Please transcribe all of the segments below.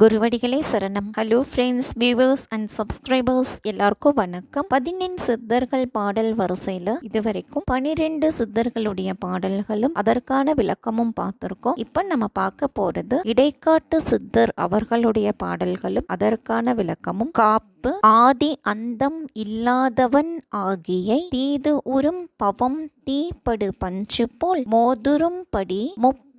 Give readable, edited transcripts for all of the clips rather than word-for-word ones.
குருவடிகளே சரணம். Hello friends, viewers and subscribers எல்லாருக்கும் வணக்கம். 18 சித்தர்கள் பாடல் வரிசையில் இதுவரைக்கும் 12 சித்தர்களுடைய பாடல்களும் அதற்கான விளக்கமும் பார்த்துருக்கோம். இப்போ நம்ம பார்க்க போறது இடைக்காட்டு சித்தர் அவர்களுடைய பாடல்களும் அதற்கான விளக்கமும். காப்பு ஆதி அந்தம் இல்லாதவன் ஆகியை தீது உறும் பவம் தீப்படு பஞ்சு போல் மோதுரும் படி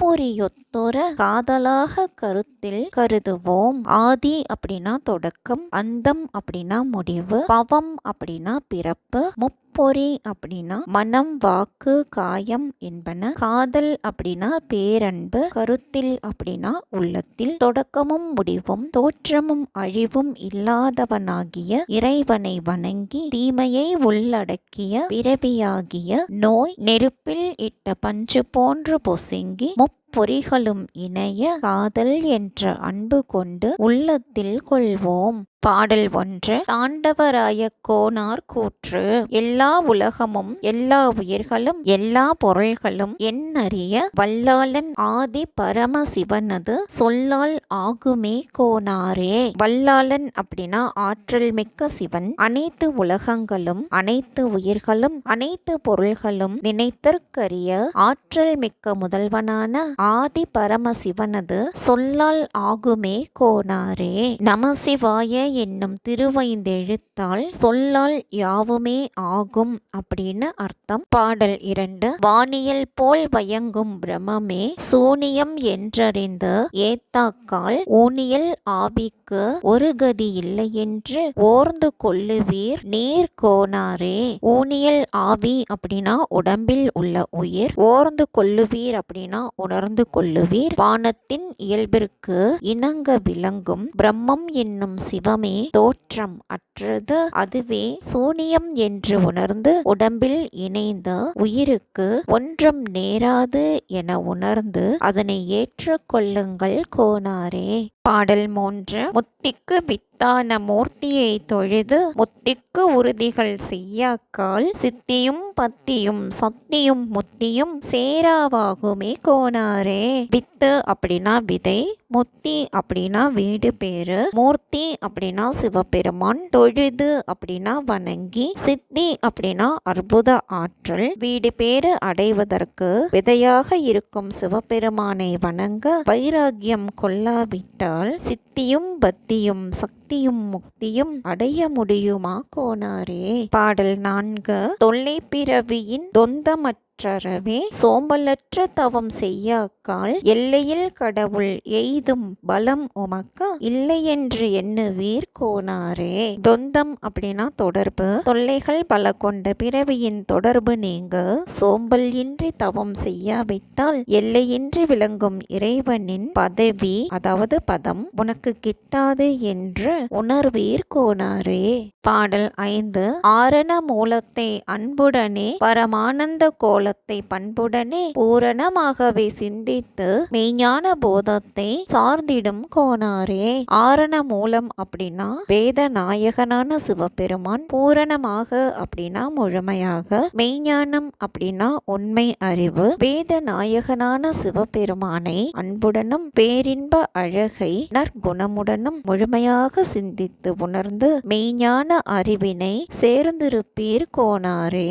பொறியொத்தொர காதலாக கருத்தில் கருதுவோம். ஆதி அப்படின்னா தொடக்கம், அந்தம் அப்படின்னா முடிவு, பவம் அப்படின்னா பிறப்பு, முப்பொறி அப்படின்னா மனம் வாக்கு காயம் என்பன, காதல் அப்படின்னா பேரன்பு, கருத்தில் அப்படின்னா உள்ளத்தில், தொடக்கமும் முடிவும் தோற்றமும் அழிவும் இல்லாதவனாகிய இறைவனை வணங்கி தீமையை உள்ளடக்கிய பிறவியாகிய நோய் நெருப்பில் இட்ட பஞ்சு போன்று பொசுங்கி பொறிகளும் இணைய காதல் என்ற அன்பு கொண்டு உள்ளத்தில் கொள்வோம். பாடல் 1. தாண்டவராய கோனார் கூற்று. எல்லா உலகமும் எல்லா உயிர்களும் எல்லா பொருள்களும் எண்ணறிய வல்லாளன் ஆதி பரம சிவனது சொல்லால் ஆகுமே கோனாரே. வல்லாளன் அப்படின்னா ஆற்றல் மிக்க சிவன். அனைத்து உலகங்களும் அனைத்து உயிர்களும் அனைத்து பொருள்களும் நினைத்தற்கரிய ஆற்றல் மிக்க முதல்வனான ஆதி பரம சிவனது சொல்லால் ஆகுமே கோனாரே. நமசிவாய என்னும் திருவைந்தெழுத்தால் சொல்லால் யாவுமே ஆகும் அப்படின்னு அர்த்தம். பாடல் 2. வானியல் போல் வயங்கும் பிரமமே சூனியம் என்றறிந்து ஏத்தாக்கால் ஊனியல் ஆவிக்கு ஒரு கதி இல்லை என்று ஓர்ந்து கொள்ளுவீர் நீர் கோனாரே. ஊனியல் ஆவி அப்படின்னா உடம்பில் உள்ள உயிர், ஓர்ந்து கொள்ளுவீர் அப்படின்னா உணர்ந்து கொள்ளுவீர். வானத்தின் இயல்பிற்கு இணங்க விளங்கும் பிரம்மம் என்னும் சிவமே தோற்றம் அற்றது, அதுவே சூனியம் என்று உணர்ந்து உடம்பில் இணைந்த உயிருக்கு ஒன்றும் நேராது என உணர்ந்து அதனை ஏற்றுக்கொள்ளுங்கள் கோனாரே. பாடல் 3. முத்திக்கு வித்தான மூர்த்தியை தொழுது முத்திக்கு உறுதிகள் செய்யாக்கால் சித்தியும் பத்தியும் சத்தியும் முத்தியும் சேராவாகுமே கோனாரே. வித்து அப்படின்னா விதை, முத்தி அப்படின்னா வீடு பேரு, மூர்த்தி அப்படின்னா சிவபெருமான், தொழுது அப்படின்னா வணங்கி, சித்தி அப்படின்னா அற்புத ஆற்றல். வீடு பேரு அடைவதற்கு விதையாக இருக்கும் சிவபெருமானை வணங்க வைராகியம் கொள்ளாவிட்டால் சித்தியும் பத்தியும் சக்தியும் முக்தியும் அடைய முடியுமா கோனாரே. பாடல் 4. தொல்லை பிறவியின் தொந்தமற்ற சோம்பலற்ற தவம் செய்யாக்கால் எல்லையில் கடவுள் எய்தும் பலம் உமக்கு இல்லையென்று எண்ணுவீர் கோனாரே. தொந்தம் அப்படின்னா தொடர்பு, தொல்லைகள் பல கொண்ட பிறவியின் தொடர்பு நீங்க சோம்பல் இன்றி தவம் செய்யாவிட்டால் எல்லையின்றி விளங்கும் இறைவனின் பதவி அதாவது பதம் உனக்கு கிட்டாது என்று உணர்வீர் கோனாரே. பாடல் 5. ஆரண மூலத்தை அன்புடனே பரமானந்த கோலத்தை பண்புடனே பூரணமாகவே சிந்தித்து மெய்ஞான போதத்தை சார்ந்திடும் கோனாரே. ஆரண மூலம் அப்படின்னா வேத நாயகனான சிவபெருமான், பூரணமாக அப்படின்னா முழுமையாக, மெய்ஞானம் அப்படின்னா உண்மை அறிவு. வேத நாயகனான சிவபெருமானை அன்புடனும் பேரின்ப அழகை நற்குணமுடனும் முழுமையாக சிந்தித்து உணர்ந்து மெய்ஞான அறிவினை சேர்ந்திருப்பீர் கோனாரே.